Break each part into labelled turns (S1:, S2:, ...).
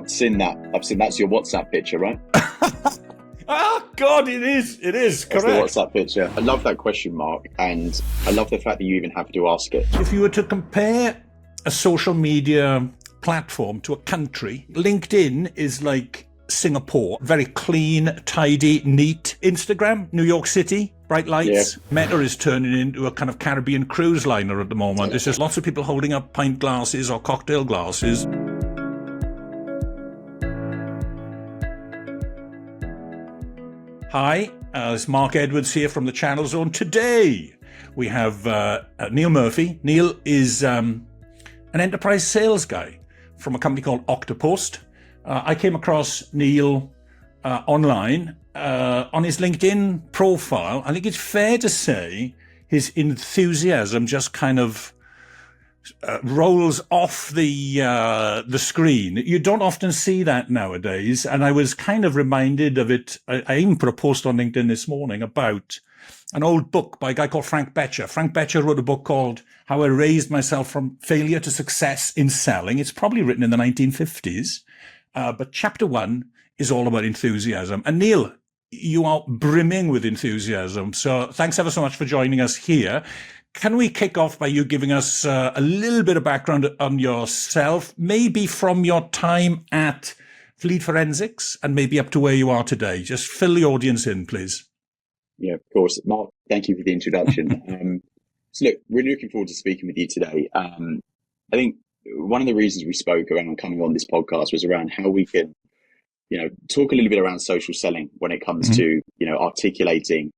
S1: I've seen that. That's your WhatsApp picture, right?
S2: Oh, God, it is. It is,
S1: That's
S2: correct.
S1: the WhatsApp picture. I love that question, Mark, and I love the fact that you even have to ask it.
S2: If you were to compare a social media platform to a country, LinkedIn is like Singapore. Very clean, tidy, neat. Instagram, New York City, bright lights.
S1: Yeah.
S2: Meta is turning into a kind of Caribbean cruise liner at the moment. There's just lots of people holding up pint glasses or cocktail glasses. Hi, it's Mark Edwards here from the Channel Zone. Today we have Neill Murphy. Neill is an enterprise sales guy from a company called Oktopost. I came across Neill online on his LinkedIn profile. I think it's fair to say his enthusiasm just kind of rolls off the screen. You don't often see that nowadays, and I was kind of reminded of it. I even put a post on LinkedIn this morning about an old book by a guy called Frank Bettger. Frank Bettger wrote a book called How I Raised Myself from Failure to Success in Selling. It's probably written in the 1950s, but chapter 1 is all about enthusiasm. And Neill, you are brimming with enthusiasm. So thanks ever so much for joining us here. Can we kick off by you giving us a little bit of background on yourself, maybe from your time at Fleet Forensics and maybe up to where you are today? Just fill the audience in, please.
S1: Yeah, of course. Mark, thank you for the introduction. So look, really looking forward to speaking with you today. I think one of the reasons we spoke around coming on this podcast was around how we can, talk a little bit around social selling when it comes to, articulating,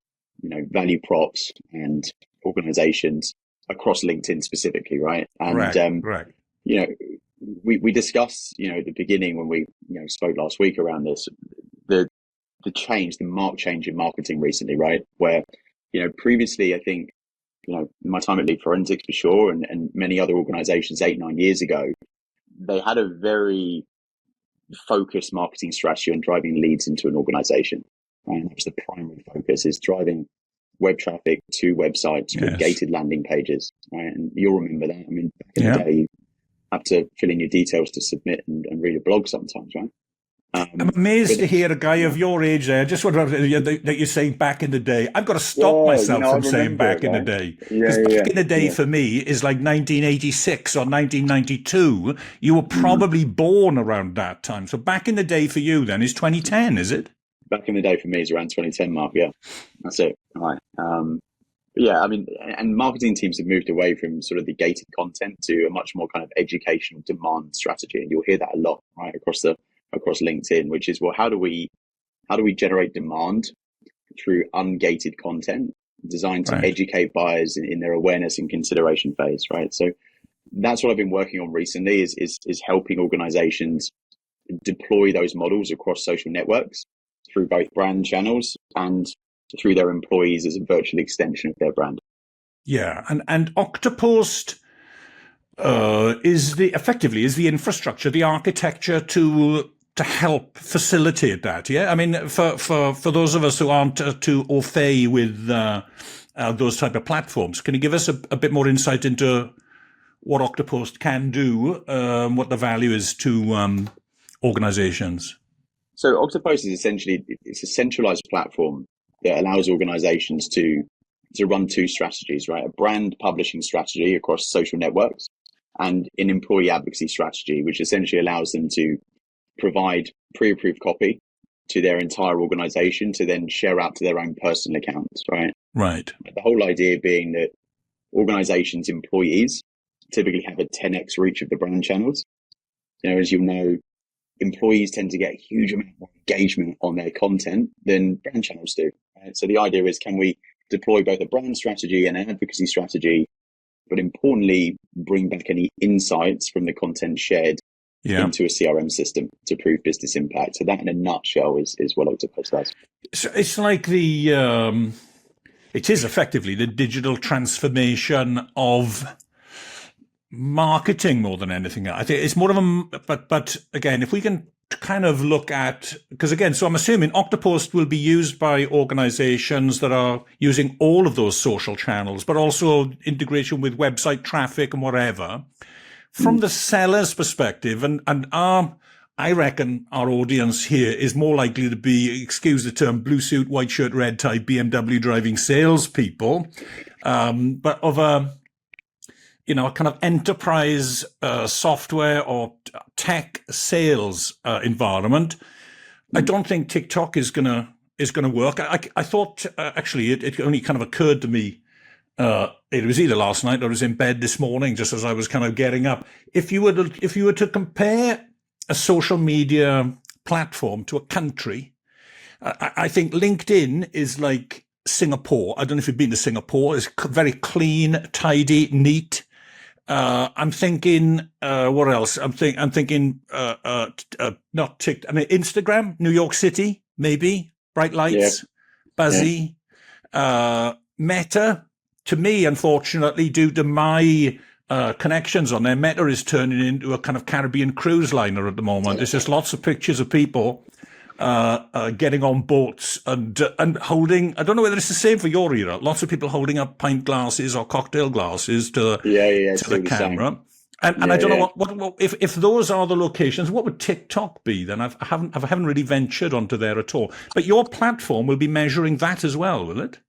S1: value props and organizations across LinkedIn specifically, right? And
S2: right.
S1: We discussed, at the beginning when we spoke last week around this, the marked change in marketing recently, right? Where previously, I think my time at Fleet Forensics for sure, and many other organizations 8-9 years ago, they had a very focused marketing strategy on driving leads into an organization, right? And that was the primary focus, is driving web traffic to websites with gated landing pages, right? And you'll remember that. I mean, back in the day, you have to fill in your details to submit and read a blog sometimes, right?
S2: I'm amazed to hear a guy of your age there. I just wonder that you're saying back in the day. I've got to stop myself from saying back in the day. Because back in the day for me is like 1986 or 1992. You were probably born around that time. So back in the day for you then is 2010, is it?
S1: Back in the day for me is around 2010, Mark. Yeah, that's it. All right. Yeah, I mean, and marketing teams have moved away from sort of the gated content to a much more kind of educational demand strategy. And you'll hear that a lot, right, across LinkedIn, which is, well, how do we generate demand through ungated content designed to educate buyers in their awareness and consideration phase, right? So that's what I've been working on recently is helping organizations deploy those models across social networks through both brand channels and through their employees as a virtual extension of their brand.
S2: Yeah, and Oktopost is the infrastructure, the architecture to help facilitate that. Yeah, I mean, for those of us who aren't too au fait with those type of platforms, can you give us a bit more insight into what Oktopost can do, what the value is to organizations?
S1: So Oktopost is essentially, it's a centralized platform that allows organizations to run two strategies, right? A brand publishing strategy across social networks and an employee advocacy strategy, which essentially allows them to provide pre-approved copy to their entire organization to then share out to their own personal accounts, right?
S2: Right.
S1: The whole idea being that organizations' employees typically have a 10x reach of the brand channels. As you know, employees tend to get a huge amount more engagement on their content than brand channels do, right? So the idea is, can we deploy both a brand strategy and an advocacy strategy, but importantly, bring back any insights from the content shared into a CRM system to prove business impact? So that, in a nutshell, is what Oktopost does.
S2: So it's like it is effectively the digital transformation of marketing more than anything. I think it's more of but again, if we can kind of look at, because again, so I'm assuming Oktopost will be used by organizations that are using all of those social channels, but also integration with website traffic and whatever. From the seller's perspective, and our I reckon our audience here is more likely to be, excuse the term, blue suit, white shirt, red tie, BMW driving salespeople, but of a a kind of enterprise software or tech sales environment. I don't think TikTok is gonna work. I thought actually it only kind of occurred to me. It was either last night or it was in bed this morning, just as I was kind of getting up. If you were to compare a social media platform to a country, I think LinkedIn is like Singapore. I don't know if you've been to Singapore. It's very clean, tidy, neat. I'm thinking, what else? I'm thinking, not TikTok. I mean, Instagram, New York City, maybe bright lights, buzzy. Meta, to me, unfortunately, due to my connections on there, Meta is turning into a kind of Caribbean cruise liner at the moment. There's just lots of pictures of people getting on boats and holding. I don't know whether it's the same for your era. Lots of people holding up pint glasses or cocktail glasses to the camera. And I don't know what if those are the locations, what would TikTok be then? I haven't really ventured onto there at all. But your platform will be measuring that as well, will it?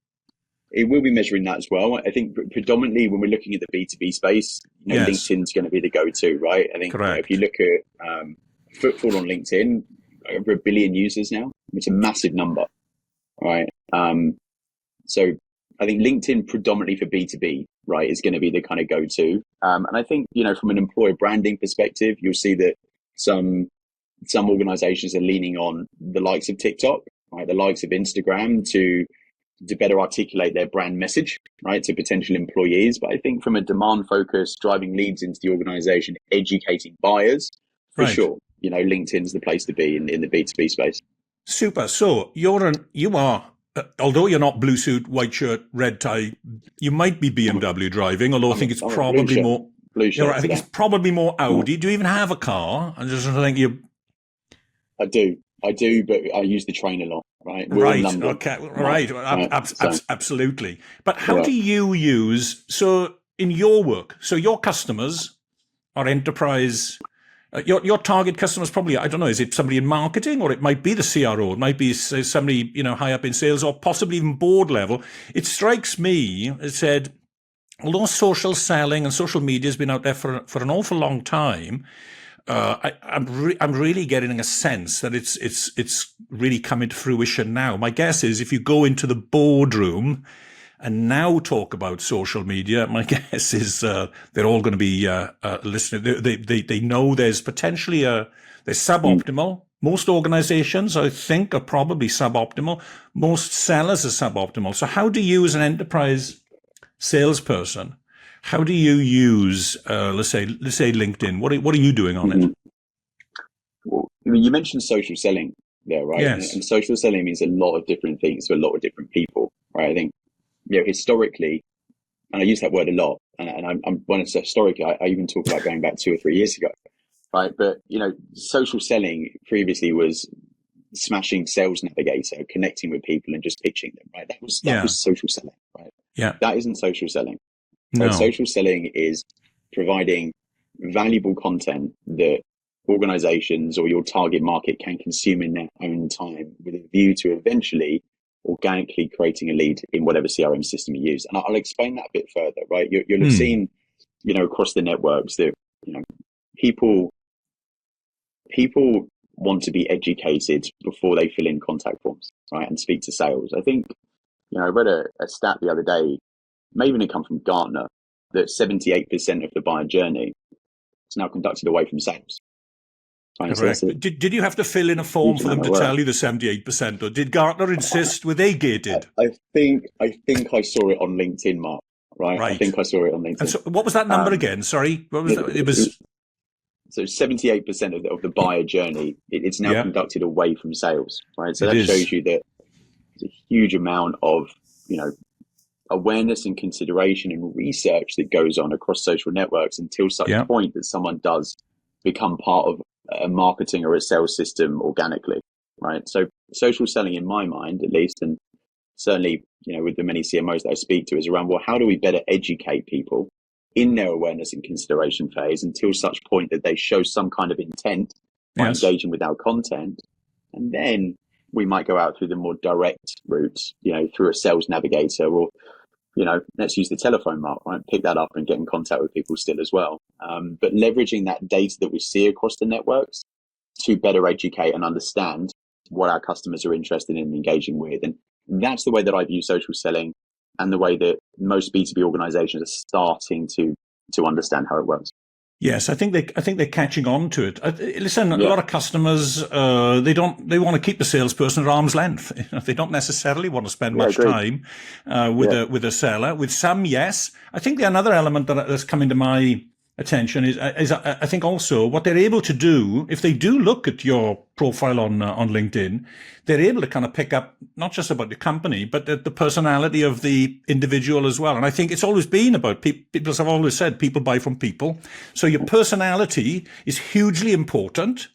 S1: It will be measuring that as well. I think predominantly when we're looking at the B2B space, LinkedIn's going to be the go-to, right? I think if you look at footfall on LinkedIn, over 1 billion users now. It's a massive number, right? So I think LinkedIn predominantly for B2B, right, is going to be the kind of go-to. And I think, from an employer branding perspective, you'll see that some organizations are leaning on the likes of TikTok, right, the likes of Instagram to better articulate their brand message, right, to potential employees. But I think from a demand focus, driving leads into the organization, educating buyers, for sure, LinkedIn's the place to be in the B2B space.
S2: Super. So you are, although you're not blue suit, white shirt, red tie, you might be BMW driving, although I think it's probably more blue shirt. I think it's probably more Audi. Do you even have a car? I just think you.
S1: I do, but I use the train a lot. Right.
S2: Right. Okay. Right. Absolutely. But how do you use, so in your work, so your customers are enterprise, your target customers probably, I don't know, is it somebody in marketing, or it might be the CRO, it might be somebody, high up in sales, or possibly even board level. It strikes me, it said, although social selling and social media has been out there for an awful long time, I'm really getting a sense that it's really coming to fruition now. My guess is if you go into the boardroom and now talk about social media, my guess is they're all going to be listening. They know there's potentially there's suboptimal. Most organizations, I think, are probably suboptimal. Most sellers are suboptimal. So how do you, as an enterprise salesperson, how do you use, let's say LinkedIn? What are you doing on it?
S1: Well, you mentioned social selling there, right?
S2: Yes.
S1: And social selling means a lot of different things to a lot of different people, right? I think, historically, and I use that word a lot, and when it's historically, I even talk about going back 2 or 3 years ago, right? But, social selling previously was smashing Sales Navigator, connecting with people and just pitching them, right? That was social selling, right?
S2: Yeah.
S1: That isn't social selling.
S2: No.
S1: Right? Social selling is providing valuable content that organizations or your target market can consume in their own time with a view to eventually organically creating a lead in whatever CRM system you use. And I'll explain that a bit further, right? You'll have seen, across the networks that, people want to be educated before they fill in contact forms, right? And speak to sales. I think, I read a stat the other day, may even have come from Gartner, that 78% of the buyer journey is now conducted away from sales. Right?
S2: Correct.
S1: So
S2: did you have to fill in a form for them to tell you the 78%, or did Gartner insist? Were they gated?
S1: I think I saw it on LinkedIn, Mark. Right? I think I saw it on LinkedIn.
S2: And so what was that number again? Sorry, what was that? It was.
S1: So 78% of the buyer journey, it's now conducted away from sales. Right? So that shows you that there's a huge amount of awareness and consideration and research that goes on across social networks until such point that someone does become part of a marketing or a sales system organically, right? So social selling, in my mind at least, and certainly with the many CMOs that I speak to, is around, well, how do we better educate people in their awareness and consideration phase until such point that they show some kind of intent by
S2: Yes.
S1: engaging with our content. And then we might go out through the more direct routes, through a sales navigator, or, let's use the telephone mark, right? Pick that up and get in contact with people still as well. But leveraging that data that we see across the networks to better educate and understand what our customers are interested in engaging with. And that's the way that I view social selling, and the way that most B2B organizations are starting to understand how it works.
S2: Yes, I think they're catching on to it. Listen, a
S1: Yeah.
S2: lot of customers they want to keep the salesperson at arm's length. They don't necessarily want to spend much
S1: agreed.
S2: time with a seller. With some, yes. I think another element that's coming to my attention is I think also what they're able to do if they do look at your profile on LinkedIn, they're able to kind of pick up not just about your company, but the personality of the individual as well. And I think it's always been about people have always said people buy from people. So your personality is hugely important.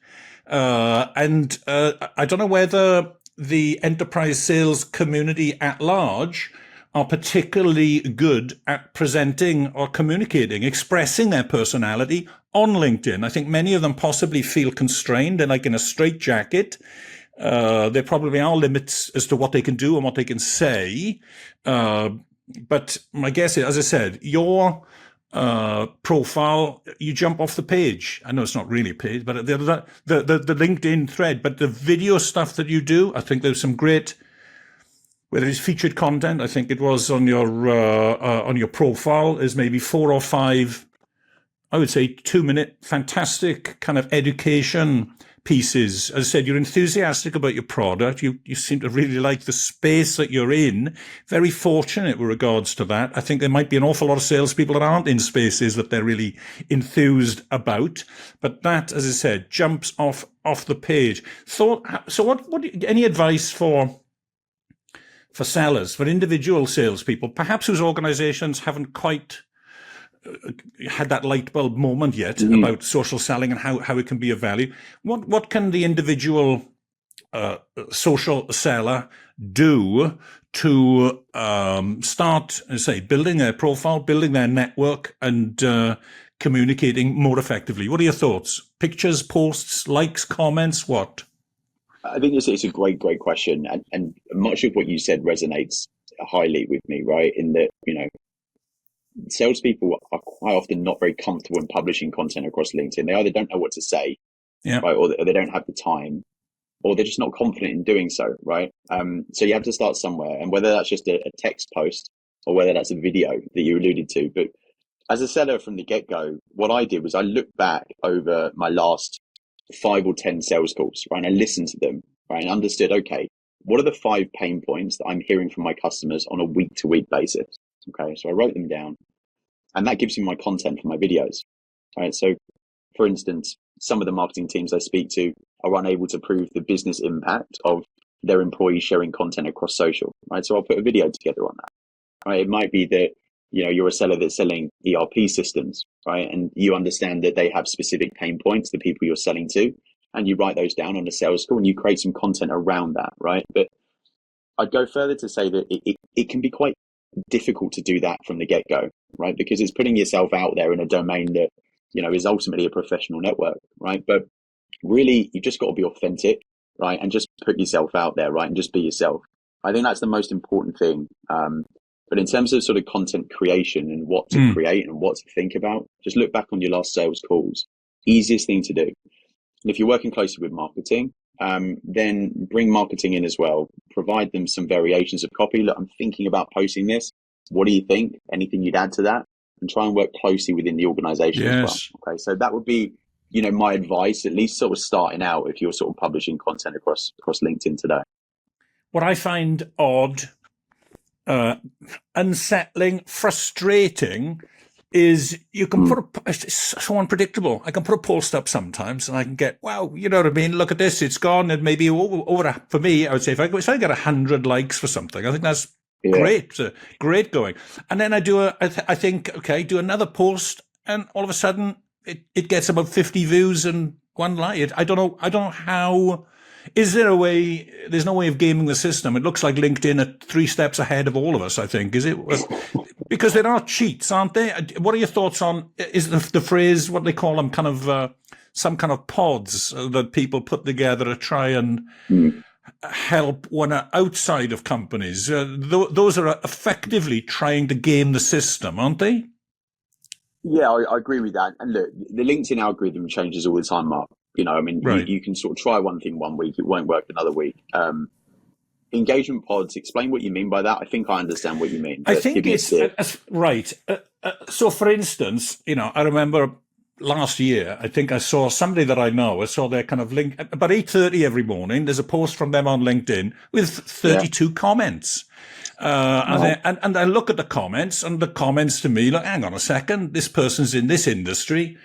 S2: And I don't know whether the enterprise sales community at large are particularly good at presenting or communicating, expressing their personality on LinkedIn. I think many of them possibly feel constrained. They're like in a straitjacket. There probably are limits as to what they can do and what they can say. But my guess is, as I said, your profile, you jump off the page. I know it's not really a page, but the LinkedIn thread, but the video stuff that you do, I think there's some great, whether it's featured content, I think it was on your profile, is maybe 4 or 5, I would say 2-minute, fantastic kind of education pieces. As I said, you're enthusiastic about your product. You seem to really like the space that you're in. Very fortunate with regards to that. I think there might be an awful lot of salespeople that aren't in spaces that they're really enthused about. But that, as I said, jumps off the page. So what any advice for sellers, for individual salespeople, perhaps whose organizations haven't quite had that light bulb moment yet about social selling and how it can be of value? What can the individual social seller do to start, say, building their profile, building their network, and communicating more effectively? What are your thoughts? Pictures, posts, likes, comments, what?
S1: I think it's a great question, and much of what you said resonates highly with me, right? In that, salespeople are quite often not very comfortable in publishing content across LinkedIn. They either don't know what to say, right, or they don't have the time, or they're just not confident in doing so, right? So you have to start somewhere, and whether that's just a text post or whether that's a video that you alluded to. But as a seller from the get-go, what I did was I looked back over my last 5 or 10 sales calls, right? And I listened to them, right? And understood, okay, what are the 5 pain points that I'm hearing from my customers on a week-to-week basis? Okay, so I wrote them down, and that gives me my content for my videos, right? So, for instance, some of the marketing teams I speak to are unable to prove the business impact of their employees sharing content across social, right? So I'll put a video together on that, right? It might be that, you're a seller that's selling ERP systems, right? And you understand that they have specific pain points, the people you're selling to, and you write those down on a sales call and you create some content around that, right? But I'd go further to say that it can be quite difficult to do that from the get-go, right? Because it's putting yourself out there in a domain that, is ultimately a professional network, right? But really, you just got to be authentic, right? And just put yourself out there, right? And just be yourself. I think that's the most important thing. But in terms of sort of content creation and what to create and what to think about, just look back on your last sales calls. Easiest thing to do. And if you're working closely with marketing, then bring marketing in as well. Provide them some variations of copy. Look, I'm thinking about posting this. What do you think? Anything you'd add to that? And try and work closely within the organization as well. Okay, so that would be, my advice, at least sort of starting out if you're sort of publishing content across LinkedIn today.
S2: What I find odd, unsettling, frustrating is you can it's so unpredictable. I can put a post up sometimes and I can get, wow, you know what I mean? Look at this, it's gone. And maybe over for me, I would say if I get 100 likes for something, I think that's great, great going. And then I do do another post and all of a sudden it gets about 50 views and 1 like. I don't know how. Is there a way? There's no way of gaming the system. It looks like LinkedIn are 3 steps ahead of all of us, I think. Is it? Because there are cheats, aren't they? What are your thoughts on, is the phrase, what they call them, kind of some kind of pods that people put together to try and help one outside of companies. Those are effectively trying to game the system, aren't they?
S1: Yeah, I agree with that. And look, the LinkedIn algorithm changes all the time, Mark. I mean,
S2: Right.
S1: you can sort of try one thing one week, it won't work another week. Engagement pods, explain what you mean by that. I think I understand what you mean.
S2: I think it's right. So, for instance, I remember last year, I think I saw somebody that I know. I saw their kind of link about 8:30 every morning. There's a post from them on LinkedIn with 32 comments. And I look at the comments, and the comments to me, like, hang on a second, this person's in this industry.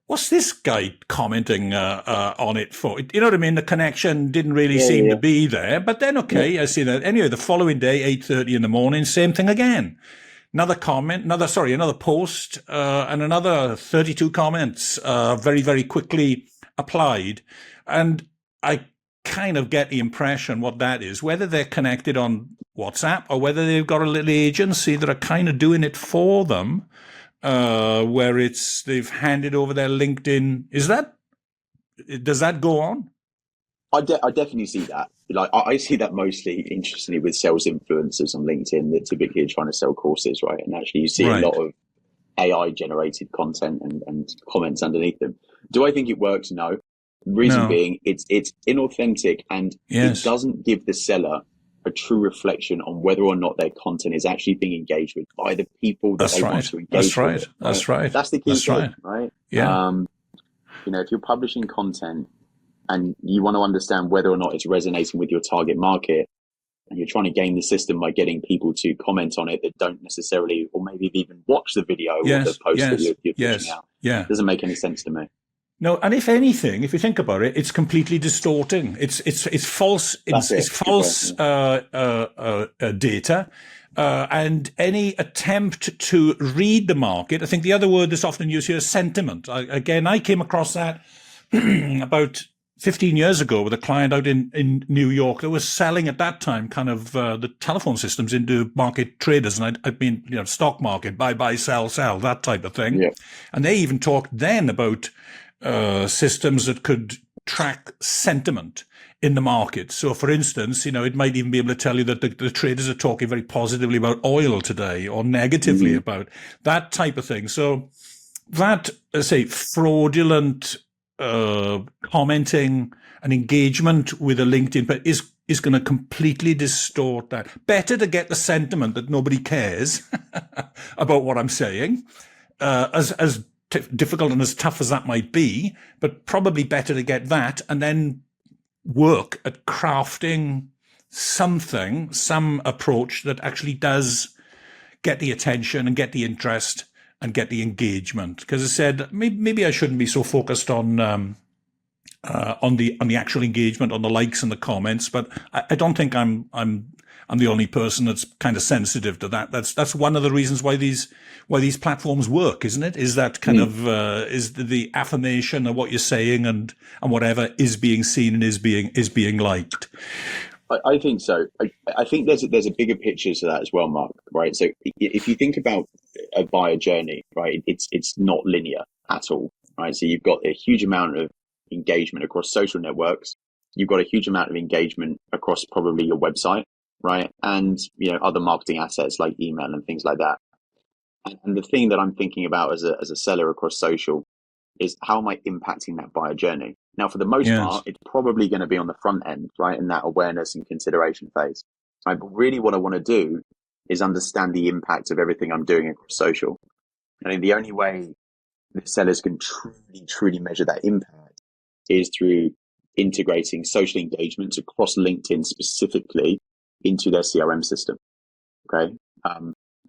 S2: What's this guy commenting on it for? You know what I mean? The connection didn't really seem to be there. But then, I see that. Anyway, the following day, 8:30 in the morning, same thing again. Another comment, another post, and another 32 comments, very, very quickly applied. And I kind of get the impression what that is, whether they're connected on WhatsApp or whether they've got a little agency that are kind of doing it for them. Where they've handed over their LinkedIn. Does that go on?
S1: I definitely see that. Like I see that mostly, interestingly, with sales influencers on LinkedIn that typically are trying to sell courses, right? And actually, you see a lot of AI generated content and comments underneath them. Do I think it works? No. Reason being, it's inauthentic and it doesn't give the seller a true reflection on whether or not their content is actually being engaged with by the people that they want to engage with.
S2: That's right.
S1: That's the key thing, right?
S2: Yeah.
S1: If you're publishing content and you want to understand whether or not it's resonating with your target market, and you're trying to game the system by getting people to comment on it that don't necessarily, or maybe even watch the video or the post that you're pushing out, it doesn't make any sense to me.
S2: No, and if anything, if you think about it, it's completely distorting. It's false. It's false data, and any attempt to read the market. I think the other word that's often used here is sentiment. I came across that about 15 years ago with a client out in New York that was selling at that time kind of the telephone systems into market traders, and I'd been stock market, buy, sell, that type of thing. Yeah. And they even talked then about systems that could track sentiment in the market. So, for instance, it might even be able to tell you that the traders are talking very positively about oil today or negatively about that type of thing. So that, let's say, fraudulent commenting and engagement with a LinkedIn but is going to completely distort that. Better to get the sentiment that nobody cares about what I'm saying, as difficult and as tough as that might be, but probably better to get that and then work at crafting some approach that actually does get the attention and get the interest and get the engagement. Because I said maybe I shouldn't be so focused on the actual engagement, on the likes and the comments, but I don't think I'm the only person that's kind of sensitive to that. That's one of the reasons why these platforms work, isn't it? Is that kind of is the affirmation of what you're saying and whatever is being seen and is being liked.
S1: I think so. I think there's a bigger picture to that as well, Mark. Right. So if you think about a buyer journey, right, it's not linear at all. Right. So you've got a huge amount of engagement across social networks. You've got a huge amount of engagement across probably your website, right, and other marketing assets like email and things like that. And the thing that I'm thinking about as a seller across social is how am I impacting that buyer journey? Now, for the most part, it's probably going to be on the front end, right, in that awareness and consideration phase. Right? But really what I want to do is understand the impact of everything I'm doing across social. I think the only way that sellers can truly measure that impact is through integrating social engagements across LinkedIn specifically into their CRM system. Okay. I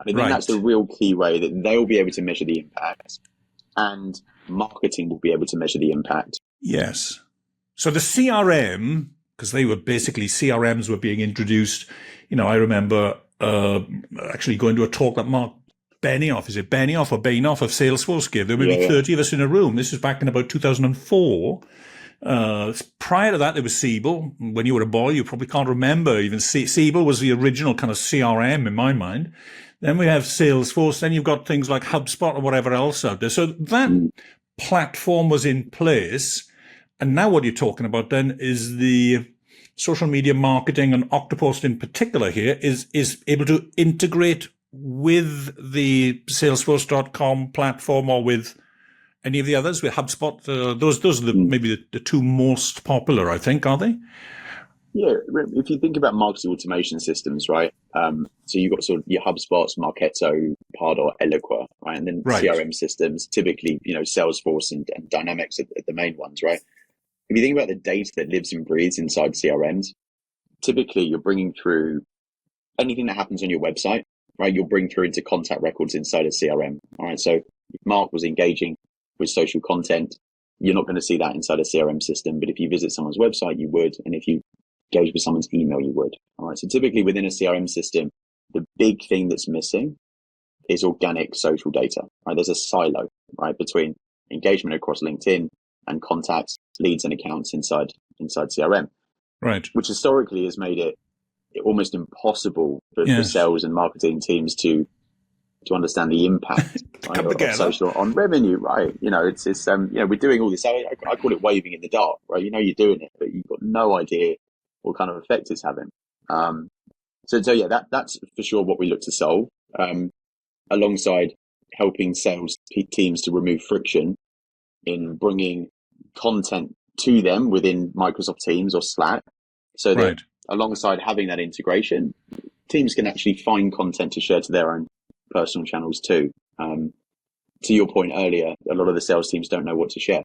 S1: think that's the real key way that they'll be able to measure the impact, and marketing will be able to measure the impact.
S2: Yes. So the CRM, because CRMs were being introduced. I remember actually going to a talk that Mark Benioff, is it Benioff or Bainoff of Salesforce gave? There were maybe 30 of us in a room. This was back in about 2004. Prior to that, there was Siebel. When you were a boy, you probably can't remember even Siebel was the original kind of CRM in my mind. Then we have Salesforce. Then you've got things like HubSpot or whatever else out there. So that platform was in place. And now what you're talking about then is the social media marketing, and Oktopost in particular here is able to integrate with the Salesforce.com platform or with any of the others, with HubSpot. Those are maybe the two most popular, I think, are they?
S1: Yeah, if you think about marketing automation systems, right? So you've got sort of your HubSpots, Marketo, Pardot, Eloqua, right? And then CRM systems, typically, Salesforce and Dynamics are the main ones, right? If you think about the data that lives and breathes inside CRMs, typically you're bringing through anything that happens on your website, right? You'll bring through into contact records inside a CRM, all right? So if Mark was engaging with social content, you're not going to see that inside a CRM system. But if you visit someone's website, you would. And if you engage with someone's email, you would. All right. So typically within a CRM system, the big thing that's missing is organic social data, right? There's a silo, right, between engagement across LinkedIn and contacts, leads and accounts inside CRM,
S2: right?
S1: Which historically has made it almost impossible for sales and marketing teams to understand the impact of social on revenue, right? It's we're doing all this. I call it waving in the dark, right? You're doing it, but you've got no idea what kind of effect it's having. So yeah, that's for sure what we look to solve, alongside helping sales teams to remove friction in bringing content to them within Microsoft Teams or Slack, so that alongside having that integration, teams can actually find content to share to their own personal channels too. To your point earlier, a lot of the sales teams don't know what to share,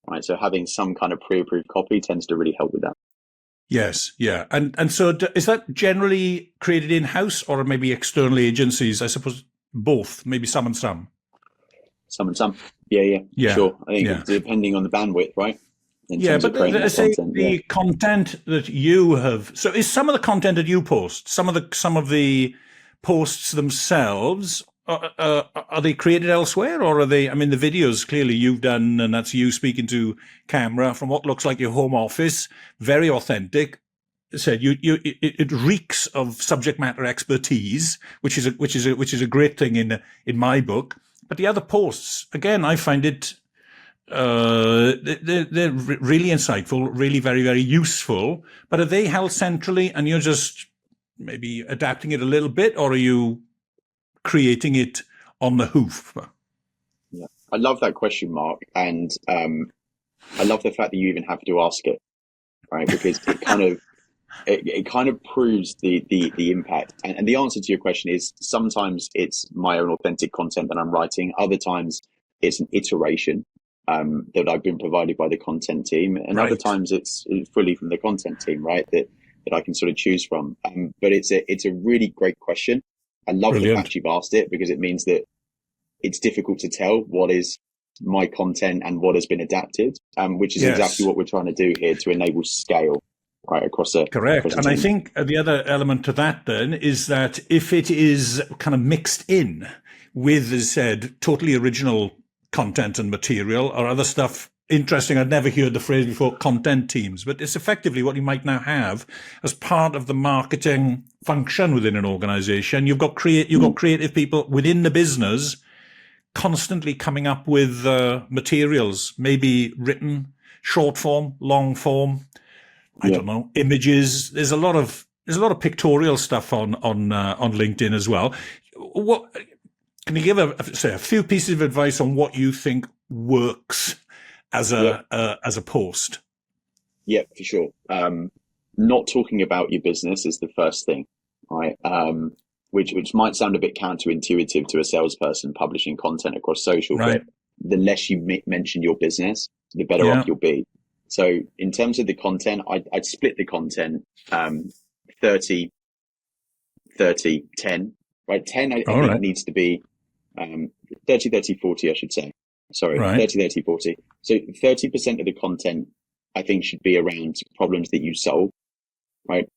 S1: right? So having some kind of pre-approved copy tends to really help with that.
S2: Yes, yeah. And so is that generally created in-house or maybe external agencies? I suppose both, maybe some and some.
S1: Some and some. Yeah. Sure. I think depending on the bandwidth, right?
S2: But the content that you have. So is some of the content that you post, some of the posts themselves, are they created elsewhere, or are they? I mean, the videos clearly you've done, and that's you speaking to camera from what looks like your home office, very authentic. Said it reeks of subject matter expertise, which is a great thing in my book. But the other posts, again, I find it they're really insightful, really very, very useful. But are they held centrally, and you're just maybe adapting it a little bit, or are you creating it on the hoof?
S1: Yeah, I love that question, Mark, and I love the fact that you even have to ask it, right? Because it kind of it kind of proves the impact. And the answer to your question is sometimes it's my own authentic content that I'm writing. Other times it's an iteration that I've been provided by the content team, and other times it's fully from the content team, right? That I can sort of choose from. But it's a really great question. I love the fact you've asked it, because it means that it's difficult to tell what is my content and what has been adapted, which is exactly what we're trying to do here to enable scale, right, across a
S2: correct.
S1: Across a
S2: and
S1: team.
S2: I think the other element to that then is that if it is kind of mixed in with, as I said, totally original content and material or other stuff. Interesting. I'd never heard the phrase before, content teams, but it's effectively what you might now have as part of the marketing function within an organization. You've got creative people within the business constantly coming up with materials, maybe written, short form, long form. I don't know, images. There's a lot of pictorial stuff on LinkedIn as well. What can you give a few pieces of advice on what you think works as a post?
S1: Yeah, for sure. Not talking about your business is the first thing, right? Which might sound a bit counterintuitive to a salesperson publishing content across social, but the less you mention your business, the better off you'll be. So in terms of the content, I'd split the content 30, 10, right? 10, I think needs to be 30, 30, 40, I should say. Sorry, 30, 30, 40. So 30% of the content, I think, should be around problems that you solve, right?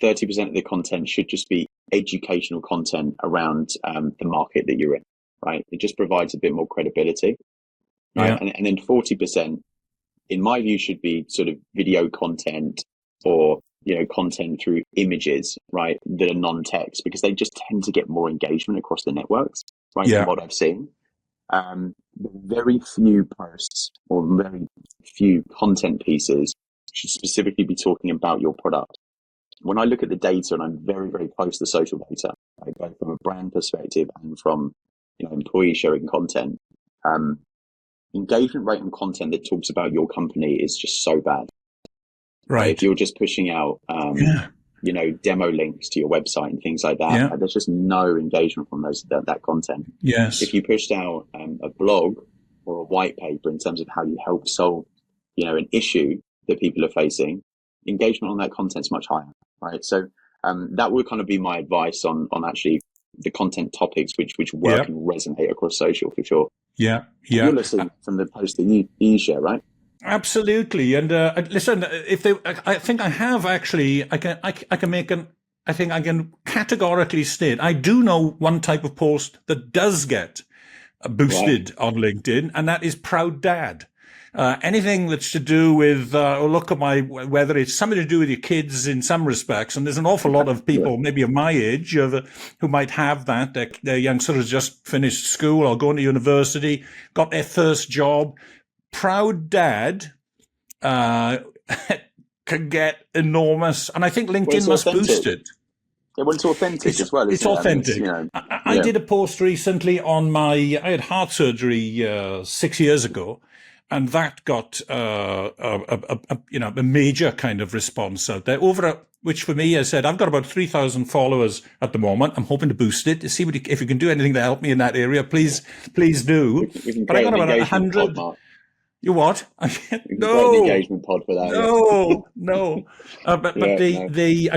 S1: 30% of the content should just be educational content around the market that you're in, right? It just provides a bit more credibility, right? And then 40%, in my view, should be sort of video content or, content through images, right, that are non-text, because they just tend to get more engagement across the networks, right, from what I've seen. very few posts or very few content pieces should specifically be talking about your product. When I look at the data, and I'm very, very close to social data, both from a brand perspective and from employee sharing content, engagement rate on content that talks about your company is just so bad.
S2: Right.
S1: If you're just pushing out, demo links to your website and things like that, there's just no engagement from that content.
S2: Yes.
S1: If you pushed out a blog or a white paper in terms of how you help solve, an issue that people are facing, engagement on that content is much higher, right? So that would kind of be my advice on actually the content topics which work and resonate across social for sure.
S2: Yeah.
S1: You're listening from the post that you share, right?
S2: Absolutely. And listen, I think I have actually, I can categorically state, I do know one type of post that does get boosted on LinkedIn, and that is Proud Dad. Anything that's to do with, whether it's something to do with your kids in some respects, and there's an awful lot of people, maybe of my age, who might have that. Their youngster has just finished school or going to university, got their first job. Proud Dad can get enormous, and I think LinkedIn must boost it.
S1: Yeah, well, it's authentic as well.
S2: It's authentic. I did a post recently on I had heart surgery 6 years ago, and that got a major kind of response out there. Which for me, I said, I've got about 3,000 followers at the moment. I'm hoping to boost it to see if you can do anything to help me in that area. Please do.
S1: But I got about 100.
S2: You what?
S1: No engagement pod for that.
S2: No. I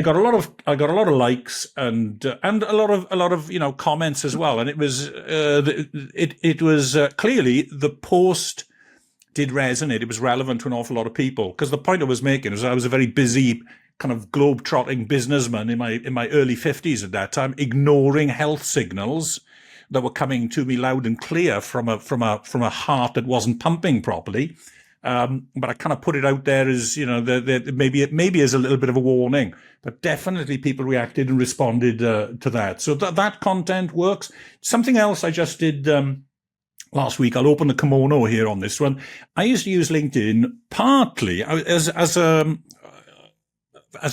S2: got a lot of likes and a lot of comments as well. And it was clearly the post did resonate. It was relevant to an awful lot of people, because the point I was making was I was a very busy kind of globe-trotting businessman in my early 50s at that time, ignoring health signals that were coming to me loud and clear from a heart that wasn't pumping properly. But I kind of put it out there as, maybe as a little bit of a warning, but definitely people reacted and responded to that. So that content works. Something else I just did last week, I'll open the kimono here on this one. I used to use LinkedIn partly as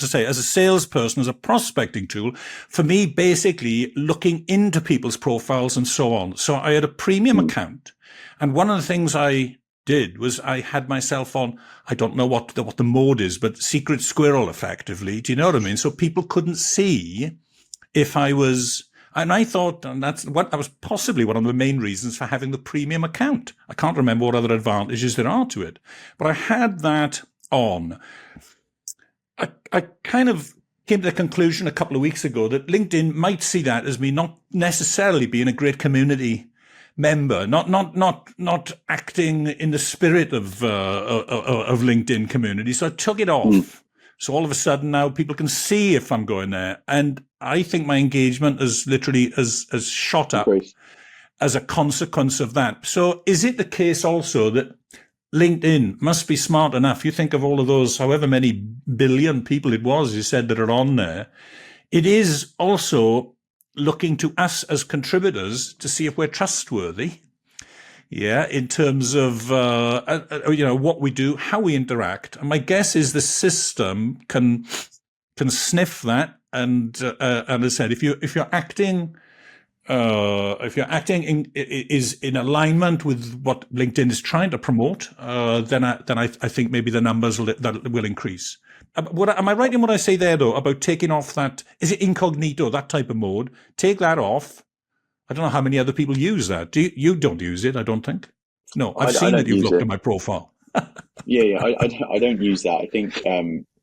S2: I say, as a salesperson, as a prospecting tool, for me, basically looking into people's profiles and so on. So I had a premium account. And one of the things I did was I had myself on, I don't know what the mode is, but secret squirrel effectively. Do you know what I mean? So people couldn't see if I was, and I thought, and that was possibly one of the main reasons for having the premium account. I can't remember what other advantages there are to it, but I had that on. I kind of came to the conclusion a couple of weeks ago that LinkedIn might see that as me not necessarily being a great community member, not acting in the spirit of LinkedIn community. So I took it off. So all of a sudden now people can see if I'm going there, and I think my engagement is literally has shot up as a consequence of that. So is it the case also that LinkedIn must be smart enough? You think of all of those, however many billion people it was, you said, that are on there. It is also looking to us as contributors to see if we're trustworthy. Yeah, in terms of, what we do, how we interact. And my guess is the system can sniff that. And as I said, if you're acting is in alignment with what LinkedIn is trying to promote, then I think maybe the numbers will increase. Am I right in what I say there, though, about taking off that? Is it incognito, that type of mode? Take that off. I don't know how many other people use that. You don't use it, I don't think. No, I've seen that you've looked at my profile.
S1: Yeah, I don't use that. I think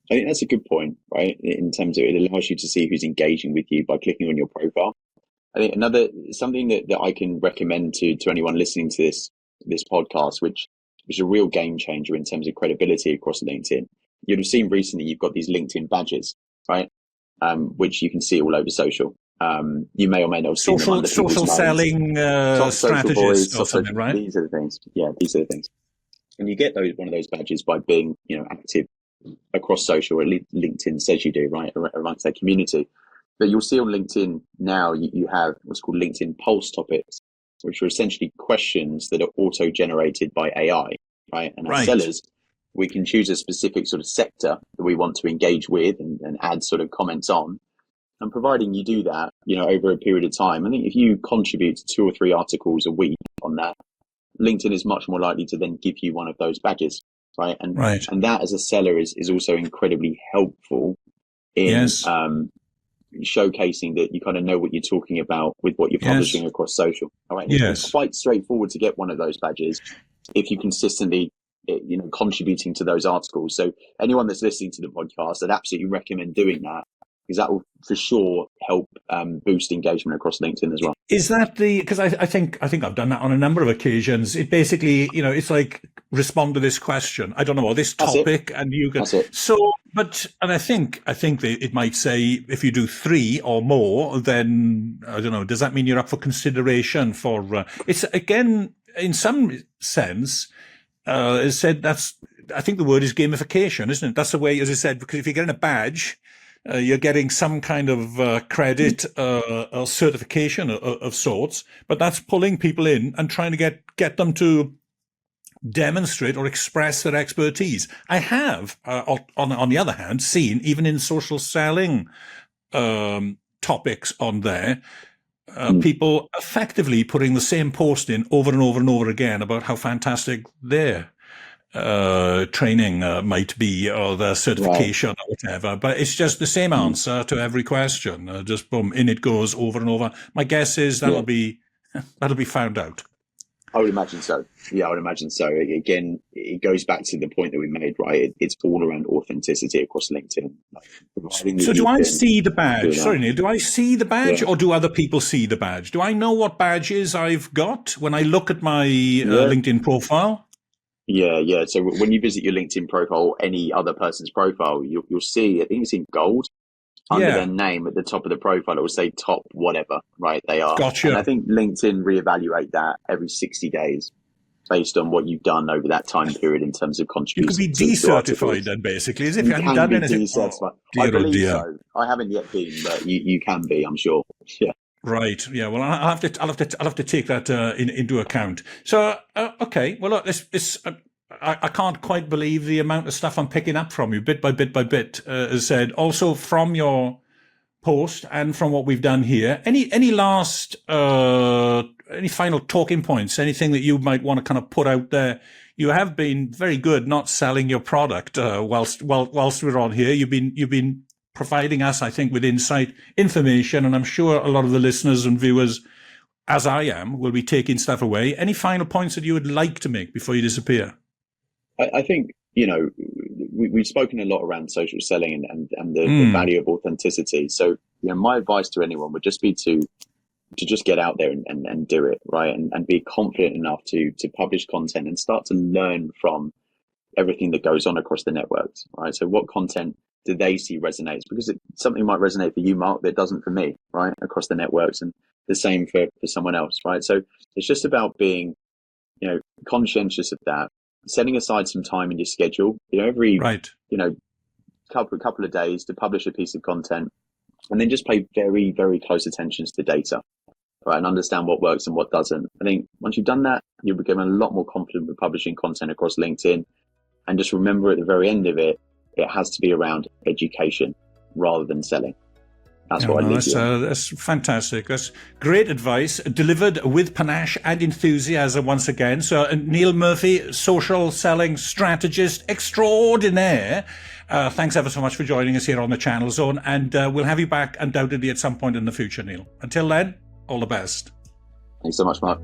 S1: that's a good point, right? In terms of it allows you to see who's engaging with you by clicking on your profile. I think something that I can recommend to anyone listening to this podcast, which is a real game changer in terms of credibility across LinkedIn. You'd have seen recently you've got these LinkedIn badges, right? Which you can see all over social. You may or may not have seen them under
S2: social selling strategists or something, right?
S1: These are the things. Yeah, these are the things. And you get one of those badges by being active across social, or at least LinkedIn says you do, right, amongst that community. But you'll see on LinkedIn now you have what's called LinkedIn Pulse topics. which are essentially questions that are auto-generated by AI, right? And as sellers, we can choose a specific sort of sector that we want to engage with and add sort of comments on. And providing you do that, over a period of time, I think if you contribute to 2 or 3 articles a week on that, LinkedIn is much more likely to then give you one of those badges, right? And that as a seller is also incredibly helpful in showcasing that you kind of know what you're talking about with what you're publishing across social. All right. It's quite straightforward to get one of those badges if you consistently, contributing to those articles. So anyone that's listening to the podcast, I'd absolutely recommend doing that, because that will for sure help boost engagement across LinkedIn as well.
S2: Is that because I think I've done that on a number of occasions. It basically, it's like respond to this question. I don't know, or this topic, and you can. So, and I think it might say if you do 3 or more, then I don't know. Does that mean you're up for consideration for? It's again in some sense. It said I think the word is gamification, isn't it? That's the way, as I said, because if you're getting a badge, you're getting some kind of credit or certification of sorts, but that's pulling people in and trying to get them to demonstrate or express their expertise. I have, on the other hand, seen even in social selling topics on there, people effectively putting the same post in over and over and over again about how fantastic their training might be, or the certification or whatever, but it's just the same answer to every question. Just boom, in it goes over and over. My guess is that'll be found out.
S1: I would imagine so. Yeah, I would imagine so. Again, it goes back to the point that we made, right? It's all around authenticity across LinkedIn.
S2: So do I see the badge? Sorry, Neil, do I see the badge or do other people see the badge? Do I know what badges I've got when I look at my LinkedIn profile?
S1: Yeah. So when you visit your LinkedIn profile or any other person's profile, you'll see, I think it's in gold, under their name at the top of the profile. It will say top whatever, right? They are.
S2: Gotcha.
S1: And I think LinkedIn reevaluate that every 60 days based on what you've done over that time period in terms of contributions.
S2: You could be decertified then, basically, as if you hadn't done anything.
S1: I believe so. I haven't yet been, but you can be, I'm sure. Yeah.
S2: Right. Yeah. Well, I'll have to take that into account. So, okay. Well, look, I can't quite believe the amount of stuff I'm picking up from you, bit by bit by bit. As said, also from your post and from what we've done here. Any last, any final talking points? Anything that you might want to kind of put out there? You have been very good not selling your product whilst we're on here. You've been providing us, I think, with insight, information, and I'm sure a lot of the listeners and viewers, as I am, will be taking stuff away. Any final points that you would like to make before you disappear?
S1: I think, we've spoken a lot around social selling and the value of authenticity. So, my advice to anyone would just be to just get out there and do it, right? And be confident enough to publish content and start to learn from everything that goes on across the networks, right? So what content do they see resonates? Because something might resonate for you, Mark, that doesn't for me, right? Across the networks, and the same for someone else, right? So it's just about being, conscientious of that, setting aside some time in your schedule, every, couple of days to publish a piece of content, and then just pay very, very close attention to the data, right? And understand what works and what doesn't. I think once you've done that, you'll become a lot more confident with publishing content across LinkedIn. And just remember at the very end of it, it has to be around education rather than selling. That's what I leave you.
S2: That's fantastic. That's great advice, delivered with panache and enthusiasm once again. So Neill Murphy, social selling strategist extraordinaire. Thanks ever so much for joining us here on the Channel Zone. And we'll have you back undoubtedly at some point in the future, Neill. Until then, all the best.
S1: Thanks so much, Mark.